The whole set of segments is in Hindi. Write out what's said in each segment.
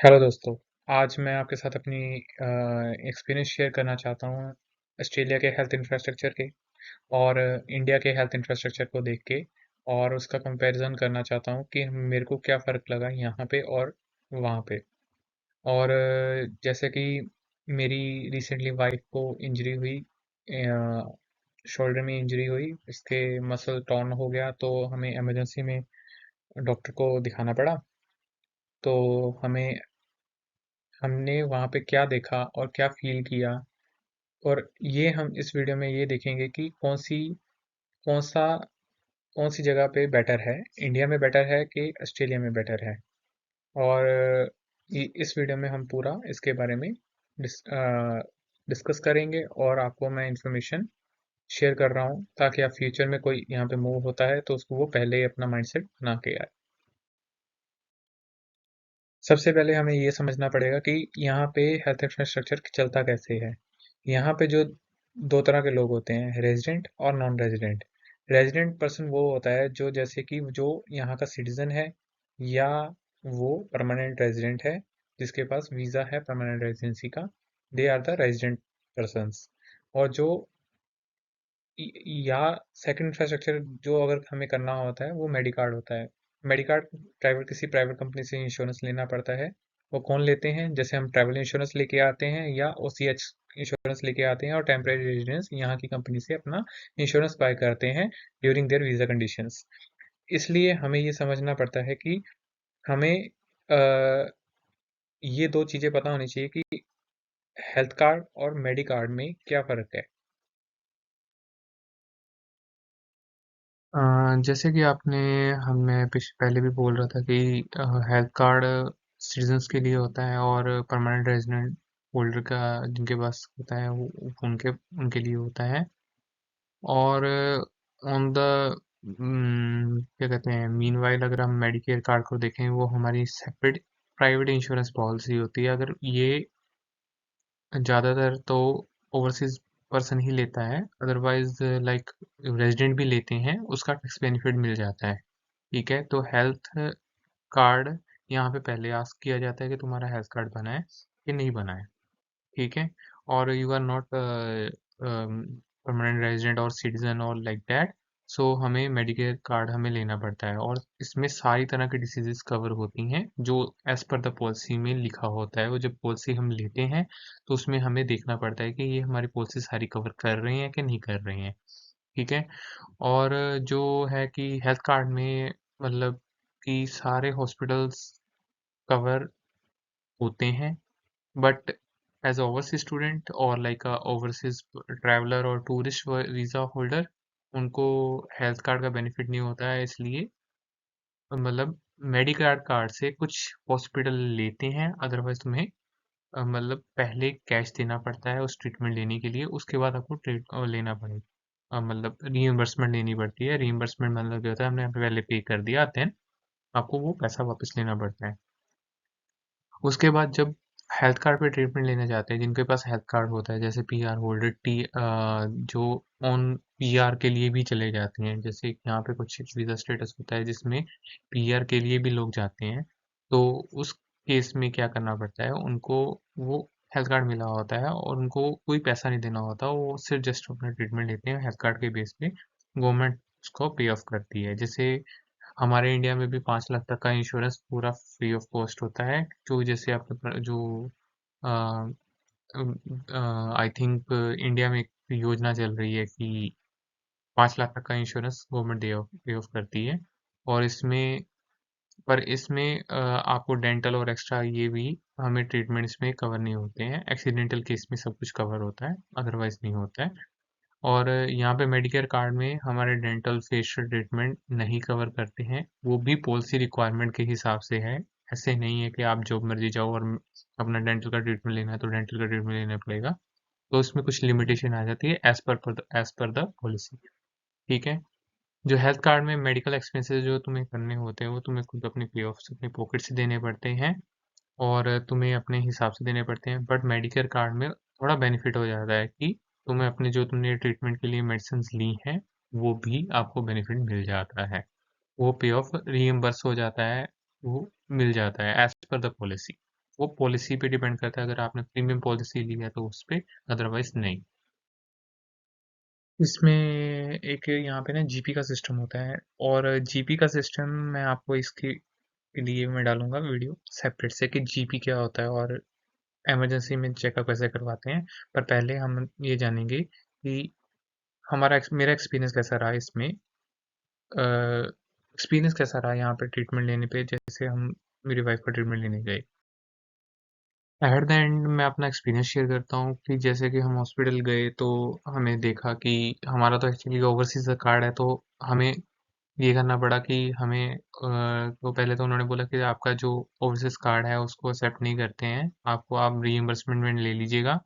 हेलो दोस्तों। आज मैं आपके साथ अपनी एक्सपीरियंस शेयर करना चाहता हूँ ऑस्ट्रेलिया के हेल्थ इंफ्रास्ट्रक्चर के और इंडिया के हेल्थ इंफ्रास्ट्रक्चर को देख के और उसका कंपैरिजन करना चाहता हूँ कि मेरे को क्या फ़र्क लगा यहाँ पे और वहाँ पे। और जैसे कि मेरी रिसेंटली वाइफ को इंजरी हुई, शोल्डर में इंजरी हुई, इसके मसल टॉर्न हो गया तो हमें इमरजेंसी में डॉक्टर को दिखाना पड़ा। तो हमने वहाँ पे क्या देखा और क्या फ़ील किया, और ये हम इस वीडियो में ये देखेंगे कि कौन सा कौन सी जगह पे बेटर है, इंडिया में बेटर है कि ऑस्ट्रेलिया में बेटर है। और इस वीडियो में हम पूरा इसके बारे में डिस्कस करेंगे और आपको मैं इंफॉर्मेशन शेयर कर रहा हूँ ताकि आप फ्यूचर में कोई यहाँ पे मूव होता है तो उसको वो पहले ही अपना माइंडसेट बना के आए। सबसे पहले हमें ये समझना पड़ेगा कि यहाँ पे हेल्थ इंफ्रास्ट्रक्चर चलता कैसे है। यहाँ पे जो दो तरह के लोग होते हैं, रेजिडेंट और नॉन रेजिडेंट। रेजिडेंट पर्सन वो होता है जो जैसे कि जो यहाँ का सिटीजन है या वो परमानेंट रेजिडेंट है जिसके पास वीज़ा है परमानेंट रेजिडेंसी का, they are the resident persons. और जो या सेकंड इंफ्रास्ट्रक्चर जो अगर हमें करना होता है वो मेडिकार्ड होता है। मेडिकार्ड किसी प्राइवेट कंपनी से इंश्योरेंस लेना पड़ता है। वो कौन लेते हैं, जैसे हम ट्रैवल इंश्योरेंस लेके आते हैं या ओसीएच इंश्योरेंस लेके आते हैं और टेम्परेरी रेजिडेंस यहाँ की कंपनी से अपना इंश्योरेंस बाय करते हैं ड्यूरिंग देयर वीजा कंडीशंस। इसलिए हमें ये समझना पड़ता है कि हमें ये दो चीजें पता होनी चाहिए कि हेल्थ कार्ड और मेडिकार्ड में क्या फर्क है। जैसे कि आपने हमें पहले भी बोल रहा था कि हेल्थ कार्ड सिटीजन्स के लिए होता है और परमानेंट रेजिडेंट होल्डर का जिनके पास होता है वो उनके उनके लिए होता है। और ऑन द क्या कहते हैं, मीनवाइल अगर हम मेडिकेयर कार्ड को देखें वो हमारी सेपरेट प्राइवेट इंश्योरेंस पॉलिसी होती है। अगर ये ज़्यादातर तो ओवरसीज पर्सन ही लेता है, अदरवाइज लाइक रेजिडेंट भी लेते हैं, उसका टैक्स बेनिफिट मिल जाता है। ठीक है, तो हेल्थ कार्ड यहाँ पे पहले आस्क किया जाता है कि तुम्हारा हेल्थ कार्ड बना है कि नहीं बना है। ठीक है, और you are not permanent resident और सिटीजन और लाइक दैट, सो हमें मेडिकेयर कार्ड हमें लेना पड़ता है और इसमें सारी तरह की डिसीजेस कवर होती हैं जो एज पर द पॉलिसी में लिखा होता है। वो जब पॉलिसी हम लेते हैं तो उसमें हमें देखना पड़ता है कि ये हमारी पॉलिसी सारी कवर कर रही है कि नहीं कर रही हैं। ठीक है, और जो है कि हेल्थ कार्ड में मतलब कि सारे हॉस्पिटल्स कवर होते हैं, बट एज ओवरसीज स्टूडेंट और लाइक ओवरसीज ट्रैवलर और टूरिस्ट वीजा होल्डर उनको हेल्थ कार्ड का बेनिफिट नहीं होता है। इसलिए मतलब मेडिकेयर कार्ड से कुछ हॉस्पिटल लेते हैं, अदरवाइज तुम्हें मतलब पहले कैश देना पड़ता है उस ट्रीटमेंट लेने के लिए, उसके बाद आपको लेना पड़ेगा, मतलब रीइंबर्समेंट लेनी पड़ती है। रीइंबर्समेंट मतलब क्या होता है, हमने यहाँ पे पहले पे कर दिया, देन आपको वो पैसा वापस लेना पड़ता है। उसके बाद जब हेल्थ कार्ड पे ट्रीटमेंट लेने जाते हैं, जिनके पास हेल्थ कार्ड होता है जैसे पीआर होल्डर जो ऑन पीआर के लिए भी चले जाते हैं, जैसे यहाँ पे कुछ वीजा स्टेटस होता है जिसमें पीआर के लिए भी लोग जाते हैं। तो उस केस में क्या करना पड़ता है, उनको वो हेल्थ कार्ड मिला होता है और उनको कोई पैसा नहीं देना होता, वो सिर्फ जस्ट अपना ट्रीटमेंट लेते हैं हेल्थ कार्ड के बेस पे। गवर्नमेंट उसको पे ऑफ करती है। जैसे हमारे इंडिया में भी 5 लाख तक का इंश्योरेंस पूरा फ्री ऑफ कॉस्ट होता है, जो जैसे आपने जो आई थिंक इंडिया में एक योजना चल रही है कि 5 लाख तक का इंश्योरेंस गवर्नमेंट पे ऑफ करती है। और इसमें पर इसमें आपको डेंटल और एक्स्ट्रा ये भी हमें ट्रीटमेंट इसमें कवर नहीं होते हैं। एक्सीडेंटल केस में सब कुछ कवर होता है, अदरवाइज नहीं होता है। और यहाँ पे मेडिकेयर कार्ड में हमारे डेंटल फेशियल ट्रीटमेंट नहीं कवर करते हैं, वो भी पॉलिसी रिक्वायरमेंट के हिसाब से है। ऐसे नहीं है कि आप जब मर्जी जाओ और अपना डेंटल का ट्रीटमेंट लेना है तो डेंटल का ट्रीटमेंट लेना पड़ेगा। तो उसमें कुछ लिमिटेशन आ जाती है एज पर द पॉलिसी। ठीक है, जो हेल्थ कार्ड में मेडिकल एक्सपेंसेस जो तुम्हें करने होते हैं वो तुम्हें खुद अपने पे ऑफ से अपने पॉकेट से देने पड़ते हैं और तुम्हें अपने हिसाब से देने पड़ते हैं। बट मेडिकेयर कार्ड में थोड़ा बेनिफिट हो जाता है कि तुम्हें अपने जो तुमने ट्रीटमेंट के लिए मेडिसिन ली हैं वो भी आपको बेनिफिट मिल जाता है, वो पे ऑफ रीइम्बर्स हो जाता है, वो मिल जाता है एज पर द पॉलिसी। वो पॉलिसी पे डिपेंड करता है, अगर आपने प्रीमियम पॉलिसी ली है तो उस पे, अदरवाइज नहीं। इसमें एक यहाँ पे ना जीपी का सिस्टम होता है, और जीपी का सिस्टम मैं आपको इसके लिए मैं डालूंगा वीडियो सेपरेट से कि जीपी क्या होता है और इमरजेंसी में चेकअप कैसे करवाते हैं। पर पहले हम ये जानेंगे कि मेरा एक्सपीरियंस कैसा रहा इसमें। एक्सपीरियंस कैसा रहा यहाँ पे ट्रीटमेंट लेने पे, जैसे हम मेरी वाइफ का ट्रीटमेंट लेने गए। एट द एंड मैं अपना एक्सपीरियंस शेयर करता हूँ कि जैसे कि हम हॉस्पिटल गए तो हमें देखा कि हमारा तो एक्चुअली ओवरसीज का कार्ड है, तो हमें ये करना पड़ा कि हमें तो पहले तो उन्होंने बोला कि आपका जो ओवरसीज कार्ड है उसको एक्सेप्ट नहीं करते हैं, आपको आप रीइंबर्समेंट में ले लीजिएगा,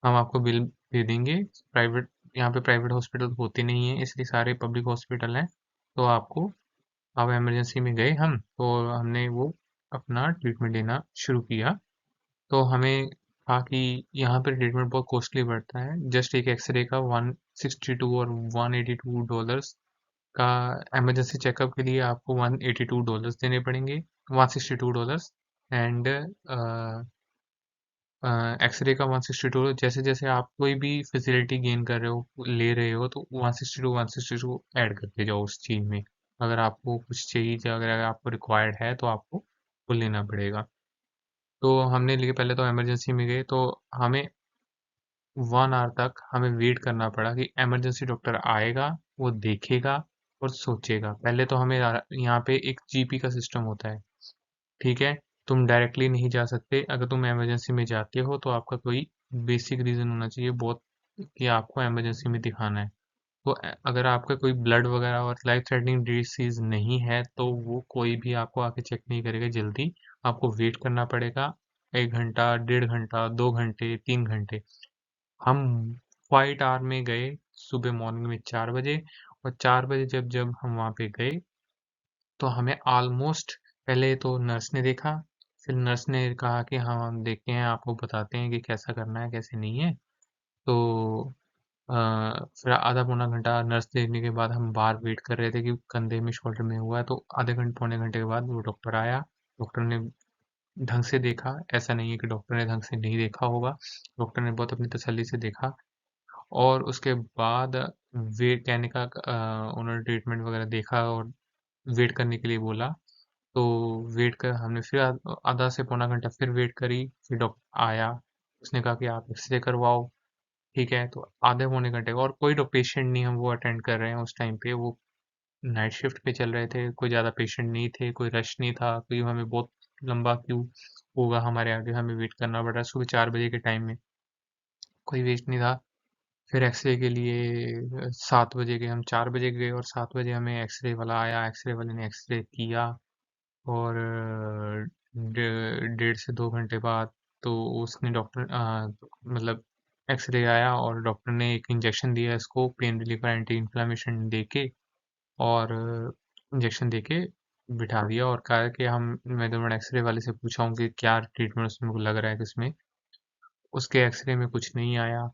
हम आपको बिल दे देंगे। प्राइवेट, यहाँ पे प्राइवेट हॉस्पिटल होते नहीं है, इसलिए सारे पब्लिक हॉस्पिटल हैं। तो आपको, अब इमरजेंसी में गए हम, तो हमने वो अपना ट्रीटमेंट लेना शुरू किया। तो हमें कहा कि यहाँ पे ट्रीटमेंट बहुत कॉस्टली पड़ता है, जस्ट एक एक्सरे का 162 और $182 का, इमरजेंसी चेकअप के लिए आपको $182 देने पड़ेंगे, $162। एंड एक्सरे का 162। जैसे जैसे आप कोई भी फैसिलिटी गेन कर रहे हो, ले रहे हो, तो 162 ऐड करते जाओ उस चीज में। अगर आपको कुछ चीज अगर आपको रिक्वायर्ड है तो आपको वो लेना पड़ेगा। तो हमने लिए, पहले तो इमरजेंसी में गए तो हमें 1 आवर तक हमें वेट करना पड़ा कि इमरजेंसी डॉक्टर आएगा, वो देखेगा और सोचेगा। पहले तो हमें यहाँ पे एक जीपी का सिस्टम होता है, ठीक है। तुम डायरेक्टली नहीं जा सकते, अगर तुम इमरजेंसी में जाते हो तो आपका कोई बेसिक रीजन होना चाहिए बहुत, कि आपको इमरजेंसी में दिखाना है। तो अगर आपका कोई ब्लड वगैरह और लाइफ थ्रेटनिंग डिसीज नहीं है तो वो कोई भी आपको आके चेक नहीं करेगा जल्दी, आपको वेट करना पड़ेगा 1 घंटा, 1.5 घंटा, 2 घंटे, 3 घंटे। हम क्वाइट आवर में गए सुबह मॉर्निंग में 4 बजे, और 4 बजे जब जब हम वहाँ पे गए तो हमें ऑलमोस्ट, पहले तो नर्स ने देखा, फिर नर्स ने कहा कि हाँ हम देखते हैं, आपको बताते हैं कि कैसा करना है कैसे नहीं है। तो फिर आधा पौना घंटा नर्स देखने के बाद हम बाहर वेट कर रहे थे कि कंधे में शोल्डर में हुआ है, तो आधे घंटे पौने घंटे के बाद वो डॉक्टर आया। डॉक्टर ने ढंग से देखा, ऐसा नहीं है कि डॉक्टर ने ढंग से नहीं देखा होगा, डॉक्टर ने बहुत अपनी तसल्ली से देखा। और उसके बाद वेट कहने का उन्होंने ट्रीटमेंट वगैरह देखा और वेट करने के लिए बोला। तो वेट कर हमने फिर आधा से पौना घंटा फिर वेट करी, फिर डॉक्टर आया, उसने कहा कि आप एक्सरे करवाओ। ठीक है, तो आधे पौने घंटे और कोई पेशेंट नहीं, हम वो अटेंड कर रहे हैं उस टाइम पे, वो नाइट शिफ्ट पे चल रहे थे, कोई ज़्यादा पेशेंट नहीं थे, कोई रश नहीं था, कोई हमें बहुत लंबा क्यू होगा हमारे आगे, हमें वेट करना पड़ रहा है सुबह 4 बजे के टाइम में, कोई वेट नहीं था। फिर एक्सरे के लिए 7 बजे गए, हम 4 बजे गए और 7 बजे हमें एक्सरे वाला आया, एक्सरे वाले ने एक्सरे किया। और 1.5 से 2 घंटे बाद तो उसने डॉक्टर मतलब एक्सरे आया और डॉक्टर ने एक इंजेक्शन दिया इसको, पेन रिलीफ एंटी इन्फ्लामेशन दे के, और इंजेक्शन दे के बिठा दिया, और कहा कि हम, मैं तो एक्सरे वाले से पूछा हूँ कि क्या ट्रीटमेंट उसमें को लग रहा है कि उसमें, उसके एक्सरे में कुछ नहीं आया।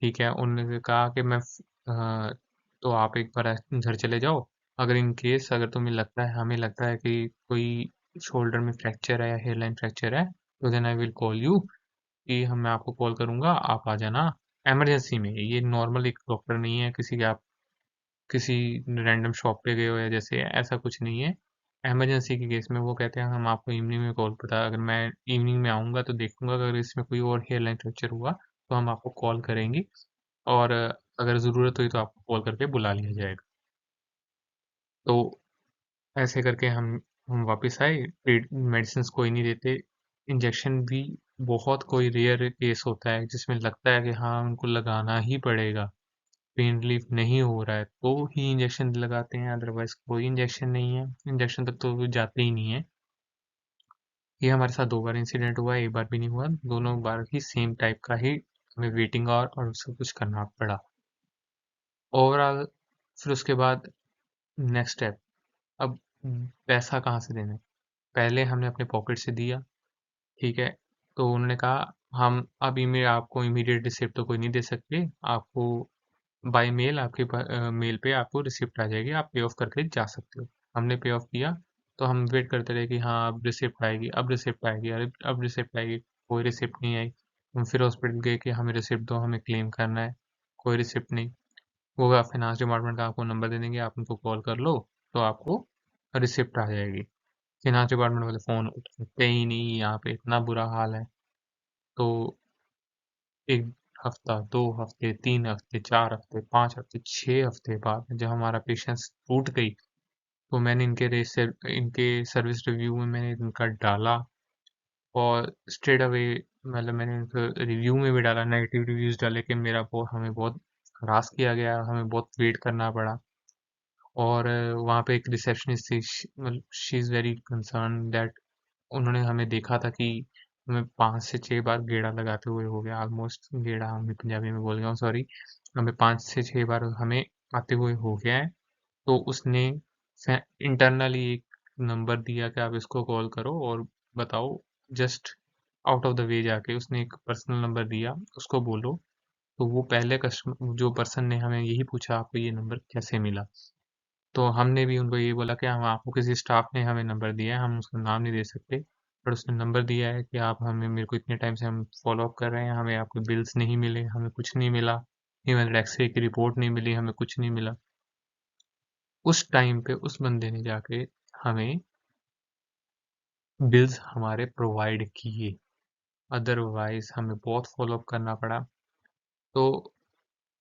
ठीक है, उन्होंने कहा कि तो आप एक बार घर चले जाओ, अगर इन केस अगर तुम्हें लगता है, हमें लगता है कि कोई शोल्डर में फ्रैक्चर है या हेयरलाइन फ्रैक्चर है, तो then I will call you, कि हम, मैं आपको कॉल करूंगा, आप आ जाना इमरजेंसी में। ये नॉर्मल एक डॉक्टर नहीं है किसी के, आप किसी रैंडम शॉप पे गए हो या जैसे, ऐसा कुछ नहीं है। इमरजेंसी के केस में वो कहते हैं हम आपको इवनिंग में कॉल, पता अगर मैं इवनिंग में आऊँगा तो देखूंगा, अगर इसमें कोई और हेयरलाइन फ्रैक्चर हुआ तो हम आपको कॉल करेंगे, और अगर ज़रूरत हुई तो आपको कॉल करके बुला लिया जाएगा। तो ऐसे करके हम वापस आए, मेडिसिन कोई नहीं देते, इंजेक्शन भी बहुत कोई रेयर केस होता है जिसमें लगता है कि हाँ उनको लगाना ही पड़ेगा, पेन रिलीफ नहीं हो रहा है तो ही इंजेक्शन लगाते हैं, अदरवाइज कोई इंजेक्शन नहीं है, इंजेक्शन तक तो वो जाते ही नहीं है। ये हमारे साथ 2 बार इंसिडेंट हुआ है, एक बार भी नहीं हुआ, दोनों बार ही सेम टाइप का ही हमें वेटिंग और सब कुछ करना पड़ा ओवरऑल। फिर उसके बाद नेक्स्ट स्टेप, अब पैसा कहाँ से देना है। पहले हमने अपने पॉकेट से दिया, ठीक है। तो उन्होंने कहा हम अब ईमेल, आपको इमीडिएट रिसिप्ट तो कोई नहीं दे सकते, आपको बाय मेल आपके मेल पे आपको रिसिप्ट आ जाएगी, आप पे ऑफ करके जा सकते हो। हमने पे ऑफ किया, तो हम वेट करते रहे कि हाँ अब रिसिप्ट आएगी, अब रिसिप्ट आएगी, अरे अब रिसिप्ट आएगी, कोई रिसिप्ट नहीं आई। हम फिर हॉस्पिटल गए कि हमें रिसिप्ट दो, हमें क्लेम करना है, कोई रिसिप्ट नहीं। वो फाइनेंस डिपार्टमेंट का आपको नंबर दे देंगे, आप उनको कॉल कर लो तो आपको रिसिप्ट आ जाएगी। फाइनेंस डिपार्टमेंट वाले फ़ोन उठाते ही नहीं, यहाँ पे इतना बुरा हाल है। तो 1 हफ्ता, 2 हफ्ते, 3 हफ्ते, 4 हफ्ते, 5 हफ्ते, 6 हफ्ते बाद जब हमारा पेशेंस टूट गई, तो मैंने इनके सर्विस रिव्यू में मैंने इनका डाला और स्ट्रेट अवे मतलब मैंने इनको रिव्यू में भी डाला, नेगेटिव रिव्यूज़ डाले कि हमें बहुत हरास किया गया, हमें बहुत वेट करना पड़ा। और वहाँ पे एक रिसेप्शनिस्ट थी, मतलब she is very concern that उन्होंने हमें देखा था कि हमें 5 से 6 बार गेड़ा लगाते हुए हो गया, ऑलमोस्ट गेड़ा हम भी पंजाबी में बोल गया हूँ, सॉरी। हमें 5 से 6 बार हमें आते हुए हो गया है। तो उसने इंटरनली एक नंबर दिया कि आप इसको कॉल करो और बताओ, just out of the way जाके उसने एक पर्सनल नंबर दिया, उसको बोलो। तो वो पहले कस्टमर जो पर्सन ने हमें यही पूछा आपको ये नंबर कैसे मिला। तो हमने भी उनको ये बोला कि हम आपको किसी स्टाफ ने हमें नंबर दिया है, हम उसका नाम नहीं दे सकते, पर उसने नंबर दिया है कि आप हमें मेरे को इतने टाइम से हम फॉलो अप कर रहे हैं, हमें आपके बिल्स नहीं मिले, हमें कुछ नहीं मिला, इवन एक्सरे की रिपोर्ट नहीं मिली, हमें कुछ नहीं मिला। उस टाइम पे उस बंदे ने जाके हमें बिल्स हमारे प्रोवाइड किए, अदरवाइज हमें बहुत फॉलो अप करना पड़ा। तो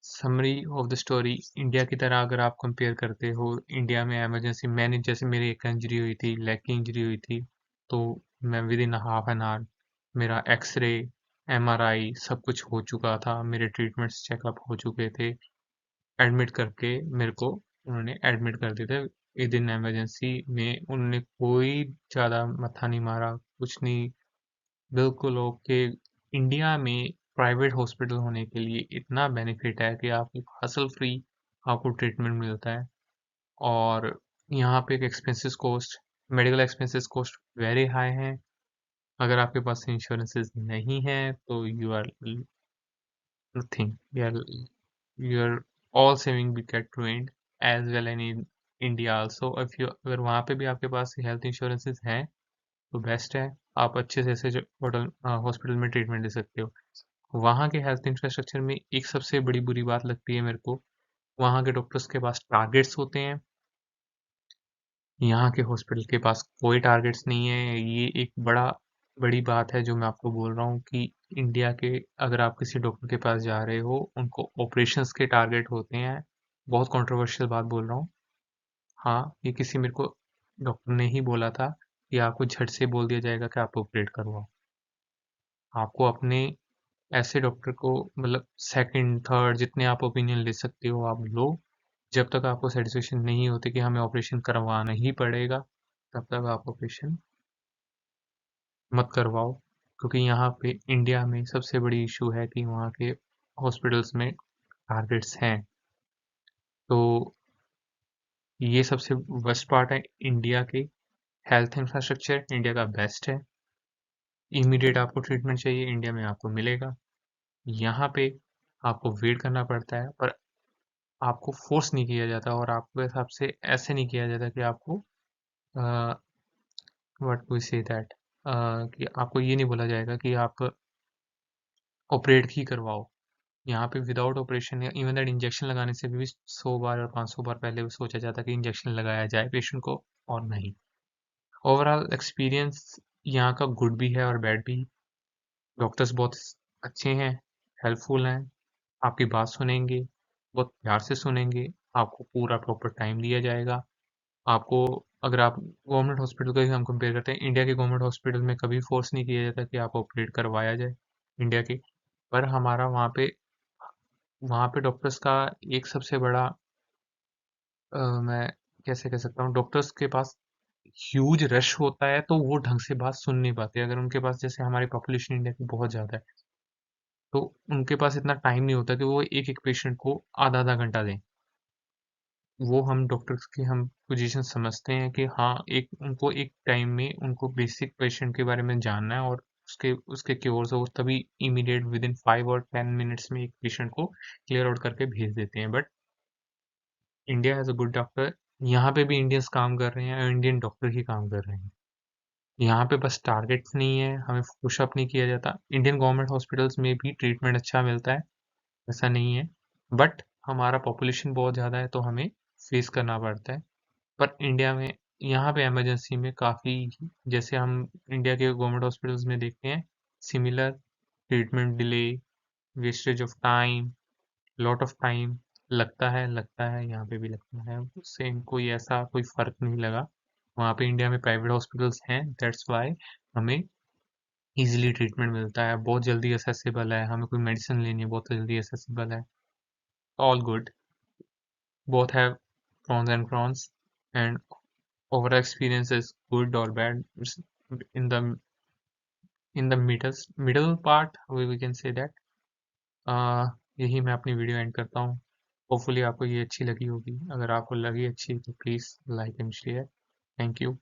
summary of the story, India की तरह अगर आप कंपेयर करते हो, इंडिया में इमरजेंसी मैंने जैसे मेरी एक इंजरी हुई थी, लेग की इंजरी हुई थी, तो मैं with in half an hour मेरा एक्सरे, एमआरआई सब कुछ हो चुका था, मेरे ट्रीटमेंट्स चेकअप हो चुके थे। एडमिट करके मेरे को उन्होंने एडमिट कर दिया था विद इन इमरजेंसी में, उन्होंने कोई ज़्यादा मत्था नहीं मारा, कुछ नहीं, बिल्कुल ओके। इंडिया में प्राइवेट हॉस्पिटल होने के लिए इतना बेनिफिट है कि आपको हासिल फ्री आपको ट्रीटमेंट मिलता है। और यहाँ पे expenses cost, medical expenses cost very high हैं। अगर आपके पास इंश्योरेंसेस नहीं है तो you are nothing, you are all saving be get ruined as well in India also. If you अगर वहाँ पे भी आपके पास हेल्थ इंश्योरेंसेस हैं तो बेस्ट है, आप अच्छे से ऐसे होटल हॉस्पिटल में ट्रीटमेंट ले सकते हो। वहाँ के हेल्थ इंफ्रास्ट्रक्चर में एक सबसे बड़ी बुरी बात लगती है मेरे को, वहाँ के डॉक्टर्स के पास टारगेट्स होते हैं, यहाँ के हॉस्पिटल के पास कोई टारगेट्स नहीं है। ये एक बड़ी बात है जो मैं आपको बोल रहा हूँ कि इंडिया के अगर आप किसी डॉक्टर के पास जा रहे हो, उनको ऑपरेशंस के टारगेट होते हैं। बहुत कंट्रोवर्शियल बात बोल रहा हूँ। हाँ, ये किसी मेरे को डॉक्टर ने ही बोला था कि आपको झट से बोल दिया जाएगा कि आप ऑपरेट करवाओ। आपको अपने ऐसे डॉक्टर को मतलब सेकंड, थर्ड जितने आप ओपिनियन ले सकते हो आप लो। जब तक आपको सेटिस्फेक्शन नहीं होती कि हमें ऑपरेशन करवाना ही पड़ेगा, तब तक आप ऑपरेशन मत करवाओ। क्योंकि यहाँ पे इंडिया में सबसे बड़ी इशू है कि वहाँ के हॉस्पिटल्स में टारगेट्स हैं। तो ये सबसे वर्स्ट पार्ट है इंडिया के। हेल्थ इंफ्रास्ट्रक्चर इंडिया का बेस्ट है, इमीडिएट आपको ट्रीटमेंट चाहिए इंडिया में आपको मिलेगा। यहाँ पे आपको वेट करना पड़ता है, पर आपको फोर्स नहीं किया जाता और आपके हिसाब से ऐसे नहीं किया जाता कि आपको व्हाट वी से दैट कि आपको ये नहीं बोला जाएगा कि आप ऑपरेट ही करवाओ। यहाँ पे विदाउट ऑपरेशन या इवन दैट इंजेक्शन लगाने से भी 100 बार और 500 बार पहले सोचा जाता कि इंजेक्शन लगाया जाए पेशेंट को, और नहीं। ओवरऑल एक्सपीरियंस यहाँ का गुड भी है और बैड भी। डॉक्टर्स बहुत अच्छे हैं, हेल्पफुल हैं, आपकी बात सुनेंगे, बहुत प्यार से सुनेंगे, आपको पूरा प्रॉपर टाइम दिया जाएगा। आपको अगर आप गवर्नमेंट हॉस्पिटल का ही हम कंपेयर करते हैं, इंडिया के गवर्नमेंट हॉस्पिटल में कभी फोर्स नहीं किया जाता कि आप ऑपरेट करवाया जाए इंडिया के। पर हमारा वहाँ पे डॉक्टर्स का एक सबसे बड़ा मैं कैसे कह सकता हूँ, डॉक्टर्स के पास ह्यूज रश होता है तो वो ढंग से बात सुन नहीं पाते। अगर उनके पास जैसे हमारी पॉपुलेशन इंडिया की बहुत ज़्यादा है, तो उनके पास इतना टाइम नहीं होता कि वो एक एक पेशेंट को आधा आधा घंटा दें। वो हम डॉक्टर्स की हम पोजीशन समझते हैं कि हाँ, एक उनको एक टाइम में उनको बेसिक पेशेंट के बारे में जानना है और उसके उसके क्योर्स हो तभी इमीडिएट विद इन 5 और 10 मिनट्स में एक पेशेंट को क्लियर आउट करके भेज देते हैं। But India has a good doctor, यहाँ पे भी इंडियंस काम कर रहे हैं और इंडियन डॉक्टर ही काम कर रहे हैं। यहाँ पे बस टारगेट्स नहीं है, हमें पुशअप नहीं किया जाता। इंडियन गवर्नमेंट हॉस्पिटल्स में भी ट्रीटमेंट अच्छा मिलता है, ऐसा नहीं है। बट हमारा पॉपुलेशन बहुत ज़्यादा है तो हमें फेस करना पड़ता है। पर इंडिया में यहाँ पे इमरजेंसी में काफ़ी, जैसे हम इंडिया के गवर्नमेंट हॉस्पिटल्स में देखते हैं, similar treatment delay, wastage of time, lot of time लगता है, यहाँ पे भी लगता है। सेम कोई ऐसा कोई फ़र्क नहीं लगा। वहाँ पे इंडिया में प्राइवेट हॉस्पिटल्स हैं, दैट्स वाई हमें इजीली ट्रीटमेंट मिलता है, बहुत जल्दी एसेसिबल है, हमें कोई मेडिसिन लेनी है बहुत जल्दी एसेसिबल है। All good, both have pros and cons, and overall experience is good or bad. It's in the middle part, we can say that. uh, यही मैं अपनी वीडियो एंड करता हूँ। होपफुली आपको ये अच्छी लगी होगी। अगर आपको लगी अच्छी तो please like and share. Thank you.